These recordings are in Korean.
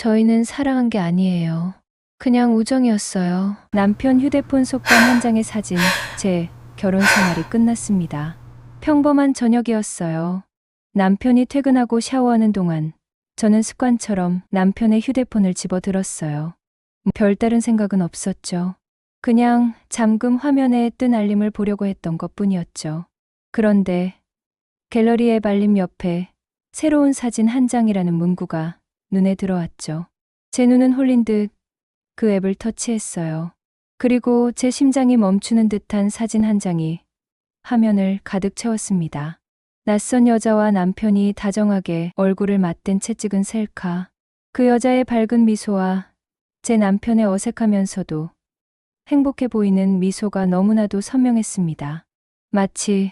저희는 사랑한 게 아니에요. 그냥 우정이었어요. 남편 휴대폰 속담 한 장의 사진, 제 결혼 생활이 끝났습니다. 평범한 저녁이었어요. 남편이 퇴근하고 샤워하는 동안 저는 습관처럼 남편의 휴대폰을 집어들었어요. 별다른 생각은 없었죠. 그냥 잠금 화면에 뜬 알림을 보려고 했던 것뿐이었죠. 그런데 갤러리 앱 알림 옆에 새로운 사진 한 장이라는 문구가 눈에 들어왔죠. 제 눈은 홀린 듯 그 앱을 터치했어요. 그리고 제 심장이 멈추는 듯한 사진 한 장이 화면을 가득 채웠습니다. 낯선 여자와 남편이 다정하게 얼굴을 맞댄 채 찍은 셀카. 그 여자의 밝은 미소와 제 남편의 어색하면서도 행복해 보이는 미소가 너무나도 선명했습니다. 마치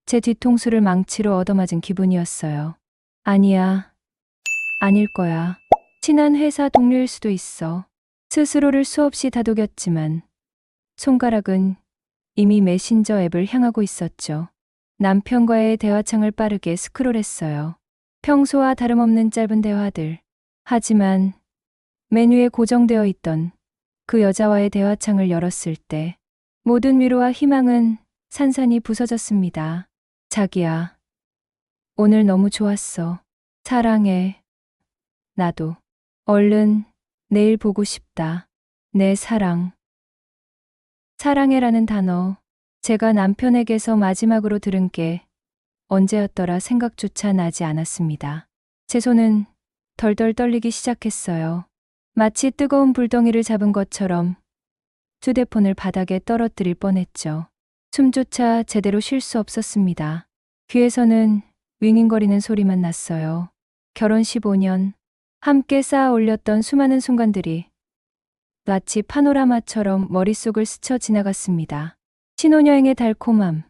제 뒤통수를 망치로 얻어맞은 기분이었어요. 아니야. 아닐 거야. 친한 회사 동료일 수도 있어. 스스로를 수없이 다독였지만 손가락은 이미 메신저 앱을 향하고 있었죠. 남편과의 대화창을 빠르게 스크롤했어요. 평소와 다름없는 짧은 대화들. 하지만 메뉴에 고정되어 있던 그 여자와의 대화창을 열었을 때 모든 위로와 희망은 산산이 부서졌습니다. 자기야, 오늘 너무 좋았어. 사랑해. 나도. 얼른 내일 보고 싶다. 내 사랑. 사랑해라는 단어. 제가 남편에게서 마지막으로 들은 게 언제였더라 생각조차 나지 않았습니다. 제 손은 덜덜 떨리기 시작했어요. 마치 뜨거운 불덩이를 잡은 것처럼 휴대폰을 바닥에 떨어뜨릴 뻔했죠. 숨조차 제대로 쉴 수 없었습니다. 귀에서는 윙윙거리는 소리만 났어요. 결혼 15년, 함께 쌓아 올렸던 수많은 순간들이 마치 파노라마처럼 머릿속을 스쳐 지나갔습니다. 신혼여행의 달콤함,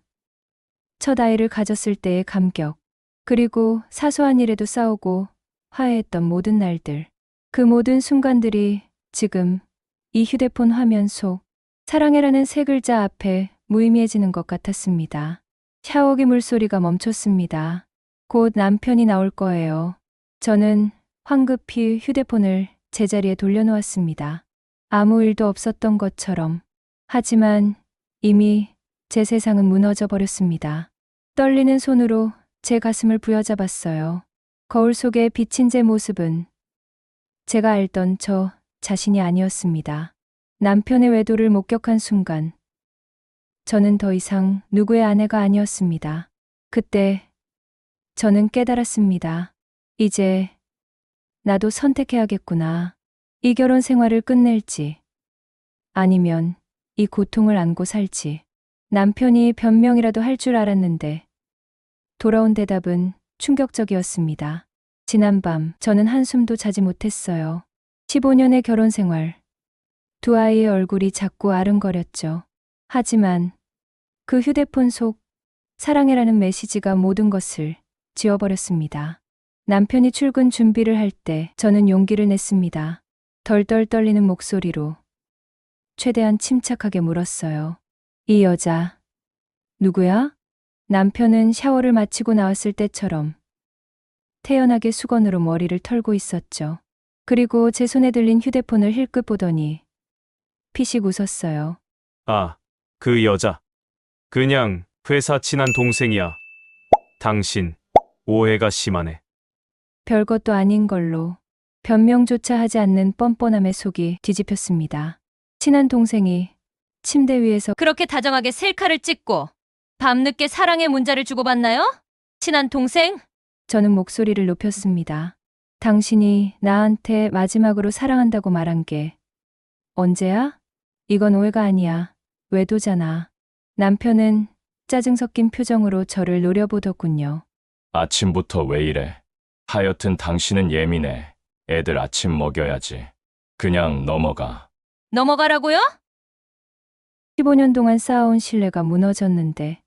첫 아이를 가졌을 때의 감격, 그리고 사소한 일에도 싸우고 화해했던 모든 날들. 그 모든 순간들이 지금 이 휴대폰 화면 속 사랑해라는 세 글자 앞에 무의미해지는 것 같았습니다. 샤워기 물소리가 멈췄습니다. 곧 남편이 나올 거예요. 저는 황급히 휴대폰을 제자리에 돌려놓았습니다. 아무 일도 없었던 것처럼. 하지만 이미 제 세상은 무너져 버렸습니다. 떨리는 손으로 제 가슴을 부여잡았어요. 거울 속에 비친 제 모습은 제가 알던 저 자신이 아니었습니다. 남편의 외도를 목격한 순간 저는 더 이상 누구의 아내가 아니었습니다. 그때 저는 깨달았습니다. 이제 나도 선택해야겠구나. 이 결혼 생활을 끝낼지 아니면 이 고통을 안고 살지. 남편이 변명이라도 할 줄 알았는데 돌아온 대답은 충격적이었습니다. 지난밤 저는 한숨도 자지 못했어요. 15년의 결혼 생활. 두 아이의 얼굴이 자꾸 아른거렸죠. 하지만 그 휴대폰 속 사랑해라는 메시지가 모든 것을 지워버렸습니다. 남편이 출근 준비를 할 때 저는 용기를 냈습니다. 덜덜 떨리는 목소리로 최대한 침착하게 물었어요. 이 여자 누구야? 남편은 샤워를 마치고 나왔을 때처럼 태연하게 수건으로 머리를 털고 있었죠. 그리고 제 손에 들린 휴대폰을 힐끗 보더니 피식 웃었어요. 아, 그 여자. 그냥 회사 친한 동생이야. 당신, 오해가 심하네. 별것도 아닌 걸로 변명조차 하지 않는 뻔뻔함에 속이 뒤집혔습니다. 친한 동생이 침대 위에서 그렇게 다정하게 셀카를 찍고 밤늦게 사랑의 문자를 주고받나요? 친한 동생? 저는 목소리를 높였습니다. 당신이 나한테 마지막으로 사랑한다고 말한 게 언제야? 이건 오해가 아니야. 외도잖아. 남편은 짜증 섞인 표정으로 저를 노려보더군요. 아침부터 왜 이래? 하여튼 당신은 예민해. 애들 아침 먹여야지. 그냥 넘어가. 넘어가라고요? 15년 동안 쌓아온 신뢰가 무너졌는데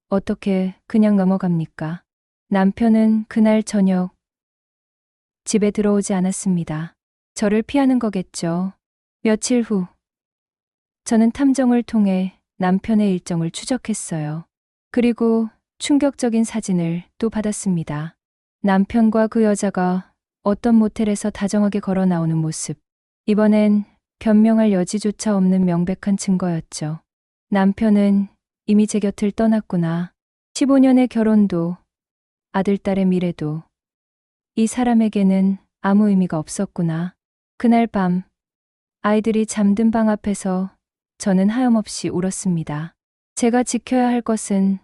어떻게 그냥 넘어갑니까? 남편은 그날 저녁 집에 들어오지 않았습니다. 저를 피하는 거겠죠. 며칠 후 저는 탐정을 통해 남편의 일정을 추적했어요. 그리고 충격적인 사진을 또 받았습니다. 남편과 그 여자가 어떤 모텔에서 다정하게 걸어 나오는 모습. 이번엔 변명할 여지조차 없는 명백한 증거였죠. 남편은 이미 제 곁을 떠났구나. 15년의 결혼도, 아들, 딸의 미래도 이 사람에게는 아무 의미가 없었구나. 그날 밤, 아이들이 잠든 방 앞에서 저는 하염없이 울었습니다. 제가 지켜야 할 것은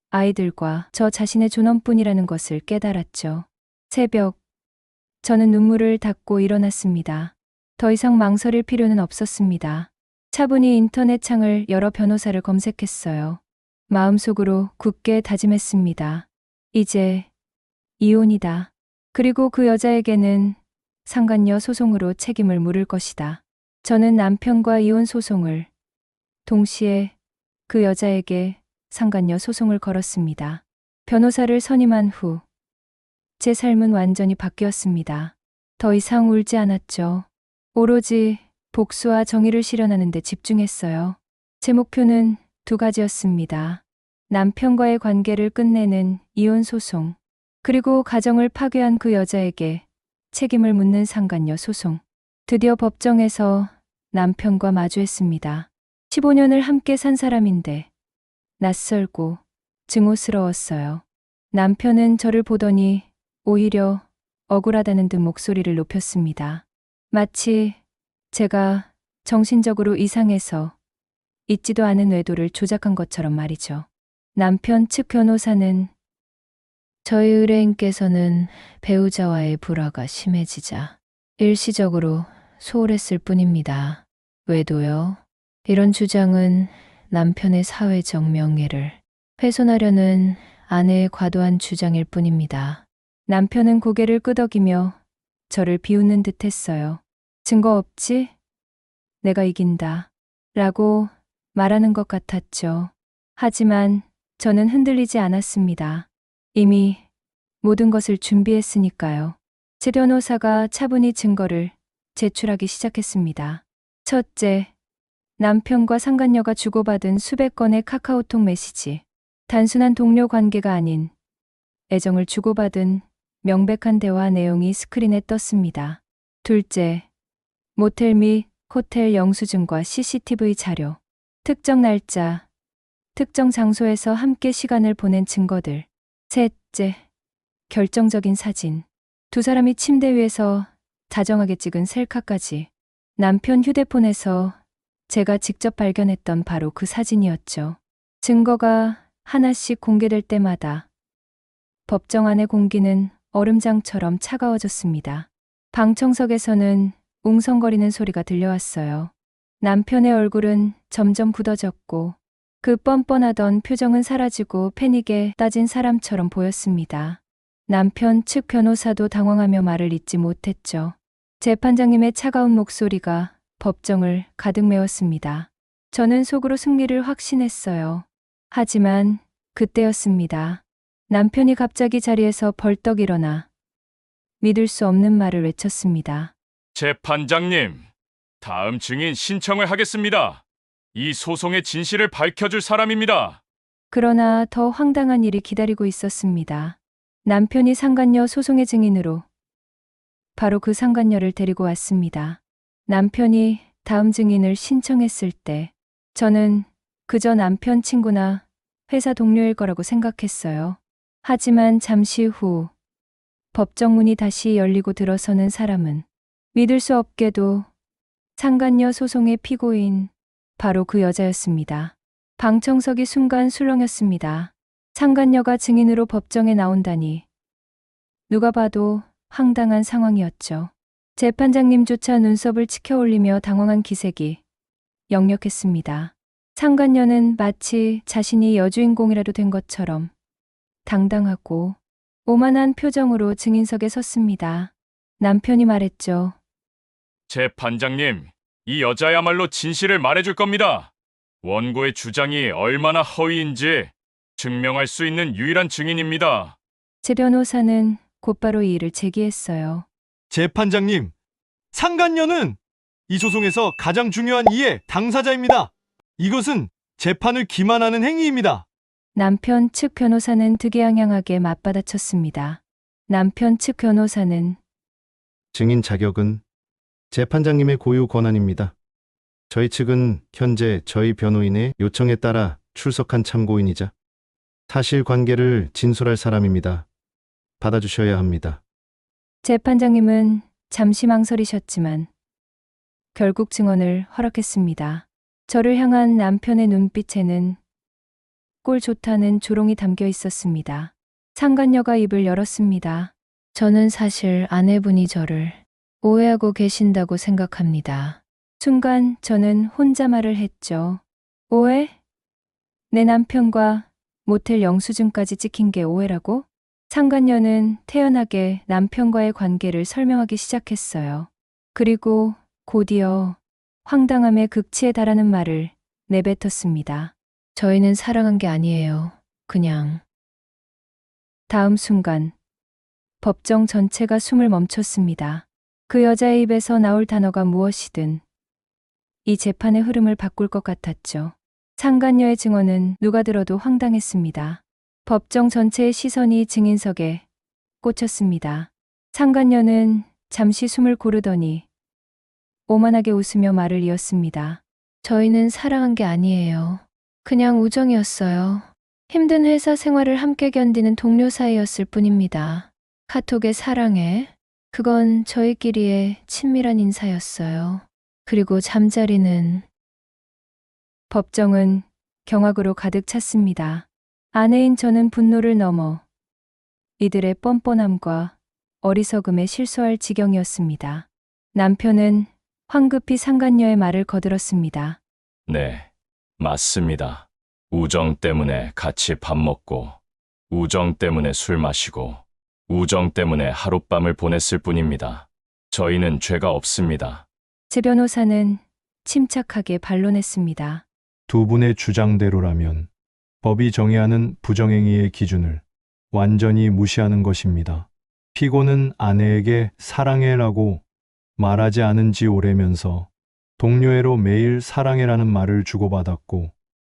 아이들과 저 자신의 존엄뿐이라는 것을 깨달았죠. 새벽, 저는 눈물을 닦고 일어났습니다. 더 이상 망설일 필요는 없었습니다. 차분히 인터넷 창을 열어 변호사를 검색했어요. 마음속으로 굳게 다짐했습니다. 이제 이혼이다. 그리고 그 여자에게는 상간녀 소송으로 책임을 물을 것이다. 저는 남편과 이혼 소송을, 동시에 그 여자에게 상간녀 소송을 걸었습니다. 변호사를 선임한 후 제 삶은 완전히 바뀌었습니다. 더 이상 울지 않았죠. 오로지 복수와 정의를 실현하는 데 집중했어요. 제 목표는 두 가지였습니다. 남편과의 관계를 끝내는 이혼 소송, 그리고 가정을 파괴한 그 여자에게 책임을 묻는 상간녀 소송. 드디어 법정에서 남편과 마주했습니다. 15년을 함께 산 사람인데 낯설고 증오스러웠어요. 남편은 저를 보더니 오히려 억울하다는 듯 목소리를 높였습니다. 마치 제가 정신적으로 이상해서 있지도 않은 외도를 조작한 것처럼 말이죠. 남편 측 변호사는 저희 의뢰인께서는 배우자와의 불화가 심해지자 일시적으로 소홀했을 뿐입니다. 외도요? 이런 주장은 남편의 사회적 명예를 훼손하려는 아내의 과도한 주장일 뿐입니다. 남편은 고개를 끄덕이며 저를 비웃는 듯 했어요. 증거 없지? 내가 이긴다. 라고 말하는 것 같았죠. 하지만 저는 흔들리지 않았습니다. 이미 모든 것을 준비했으니까요. 제 변호사가 차분히 증거를 제출하기 시작했습니다. 첫째, 남편과 상간녀가 주고받은 수백 건의 카카오톡 메시지. 단순한 동료 관계가 아닌 애정을 주고받은 명백한 대화 내용이 스크린에 떴습니다. 둘째, 모텔 및 호텔 영수증과 CCTV 자료. 특정 날짜, 특정 장소에서 함께 시간을 보낸 증거들. 셋째, 결정적인 사진. 두 사람이 침대 위에서 다정하게 찍은 셀카까지. 남편 휴대폰에서 제가 직접 발견했던 바로 그 사진이었죠. 증거가 하나씩 공개될 때마다 법정 안의 공기는 얼음장처럼 차가워졌습니다. 방청석에서는 웅성거리는 소리가 들려왔어요. 남편의 얼굴은 점점 굳어졌고 그 뻔뻔하던 표정은 사라지고 패닉에 따진 사람처럼 보였습니다. 남편 측 변호사도 당황하며 말을 잇지 못했죠. 재판장님의 차가운 목소리가 법정을 가득 메웠습니다. 저는 속으로 승리를 확신했어요. 하지만 그때였습니다. 남편이 갑자기 자리에서 벌떡 일어나 믿을 수 없는 말을 외쳤습니다. 재판장님, 다음 증인 신청을 하겠습니다. 이 소송의 진실을 밝혀줄 사람입니다. 그러나 더 황당한 일이 기다리고 있었습니다. 남편이 상간녀 소송의 증인으로 바로 그 상간녀를 데리고 왔습니다. 남편이 다음 증인을 신청했을 때 저는 그저 남편 친구나 회사 동료일 거라고 생각했어요. 하지만 잠시 후 법정 문이 다시 열리고 들어서는 사람은 믿을 수 없게도 상간녀 소송의 피고인, 바로 그 여자였습니다. 방청석이 순간 술렁였습니다. 상간녀가 증인으로 법정에 나온다니 누가 봐도 황당한 상황이었죠. 재판장님조차 눈썹을 치켜올리며 당황한 기색이 역력했습니다. 상간녀는 마치 자신이 여주인공이라도 된 것처럼 당당하고 오만한 표정으로 증인석에 섰습니다. 남편이 말했죠. 재판장님, 이 여자야말로 진실을 말해줄 겁니다. 원고의 주장이 얼마나 허위인지 증명할 수 있는 유일한 증인입니다. 제 변호사는 곧바로 이 일을 제기했어요. 재판장님, 상간녀는 이 소송에서 가장 중요한 이의 당사자입니다. 이것은 재판을 기만하는 행위입니다. 남편 측 변호사는 득이양양하게 맞받아쳤습니다. 남편 측 변호사는 증인 자격은 재판장님의 고유 권한입니다. 저희 측은 현재 저희 변호인의 요청에 따라 출석한 참고인이자 사실관계를 진술할 사람입니다. 받아주셔야 합니다. 재판장님은 잠시 망설이셨지만 결국 증언을 허락했습니다. 저를 향한 남편의 눈빛에는 꼴 좋다는 조롱이 담겨 있었습니다. 상간녀가 입을 열었습니다. 저는 사실 아내분이 저를 오해하고 계신다고 생각합니다. 순간 저는 혼자 말을 했죠. 오해? 내 남편과 모텔 영수증까지 찍힌 게 오해라고? 상간녀는 태연하게 남편과의 관계를 설명하기 시작했어요. 그리고 곧이어 황당함의 극치에 달하는 말을 내뱉었습니다. 저희는 사랑한 게 아니에요. 그냥. 다음 순간 법정 전체가 숨을 멈췄습니다. 그 여자의 입에서 나올 단어가 무엇이든 이 재판의 흐름을 바꿀 것 같았죠. 상간녀의 증언은 누가 들어도 황당했습니다. 법정 전체의 시선이 증인석에 꽂혔습니다. 상간녀는 잠시 숨을 고르더니 오만하게 웃으며 말을 이었습니다. 저희는 사랑한 게 아니에요. 그냥 우정이었어요. 힘든 회사 생활을 함께 견디는 동료 사이였을 뿐입니다. 카톡에 사랑해. 그건 저희끼리의 친밀한 인사였어요. 그리고 잠자리는. 법정은 경악으로 가득 찼습니다. 아내인 저는 분노를 넘어 이들의 뻔뻔함과 어리석음에 실소할 지경이었습니다. 남편은 황급히 상간녀의 말을 거들었습니다. 네, 맞습니다. 우정 때문에 같이 밥 먹고, 우정 때문에 술 마시고, 우정 때문에 하룻밤을 보냈을 뿐입니다. 저희는 죄가 없습니다. 제 변호사는 침착하게 반론했습니다. 두 분의 주장대로라면 법이 정의하는 부정행위의 기준을 완전히 무시하는 것입니다. 피고는 아내에게 사랑해라고 말하지 않은 지 오래면서 동료애로 매일 사랑해라는 말을 주고받았고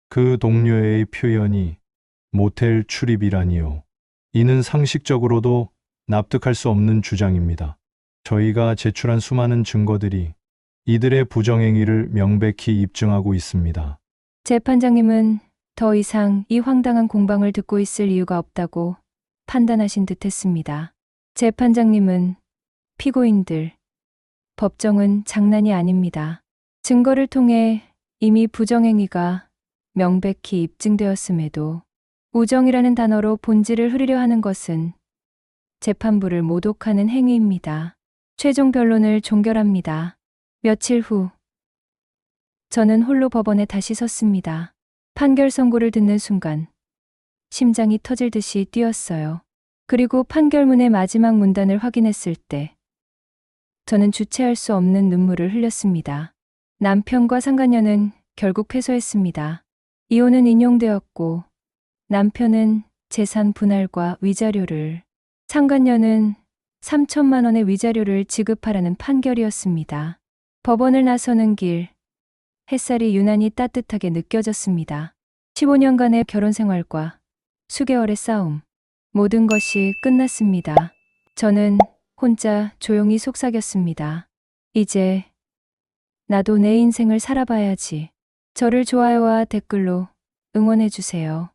그 동료애의 표현이 모텔 출입이라니요. 이는 상식적으로도 납득할 수 없는 주장입니다. 저희가 제출한 수많은 증거들이 이들의 부정행위를 명백히 입증하고 있습니다. 재판장님은 더 이상 이 황당한 공방을 듣고 있을 이유가 없다고 판단하신 듯 했습니다. 재판장님은 피고인들, 법정은 장난이 아닙니다. 증거를 통해 이미 부정행위가 명백히 입증되었음에도 우정이라는 단어로 본질을 흐리려 하는 것은 재판부를 모독하는 행위입니다. 최종 변론을 종결합니다. 며칠 후 저는 홀로 법원에 다시 섰습니다. 판결 선고를 듣는 순간 심장이 터질 듯이 뛰었어요. 그리고 판결문의 마지막 문단을 확인했을 때 저는 주체할 수 없는 눈물을 흘렸습니다. 남편과 상간녀는 결국 패소했습니다. 이혼은 인용되었고 남편은 재산 분할과 위자료를, 상간녀는 3천만 원의 위자료를 지급하라는 판결이었습니다. 법원을 나서는 길, 햇살이 유난히 따뜻하게 느껴졌습니다. 15년간의 결혼 생활과 수개월의 싸움, 모든 것이 끝났습니다. 저는 혼자 조용히 속삭였습니다. 이제 나도 내 인생을 살아봐야지. 저를 좋아요와 댓글로 응원해주세요.